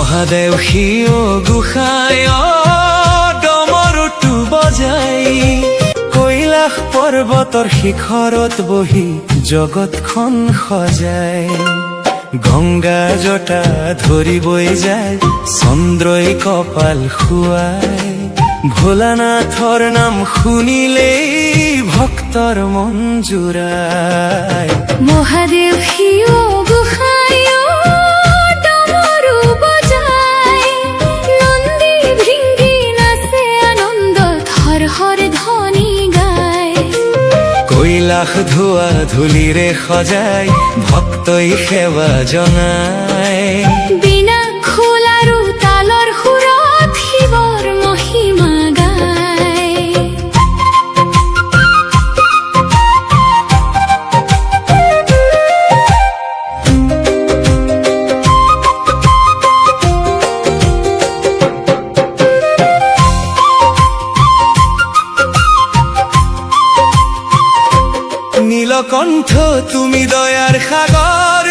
মহাদেৱ শিৱ গোসাঁই ডমৰুটো বজাই কৈলাশ পৰ্বতৰ শিখৰত বহি জগতখন সজাই গংগা জটা ধৰি বৈ যায় চন্দ্ৰই কপাল খুৱাই ভোলানাথৰ নাম শুনিলেই ভক্তৰ মন জুৰায় মহাদেৱ শিৱ গোসাঁই ডমৰু বজাই নন্দী ভৃঙ্গী নাচে আনন্দত হৰ হৰ ধ্বনি গায় কৈলাশ ধোৱা ধূলিৰে সজাই ভক্তই সেৱা জনায় বিনা খোল আৰু তালৰ সুৰত শিৱৰ মহিমা গায় নীলকণ্ঠ তুমি দয়াৰ সাগৰ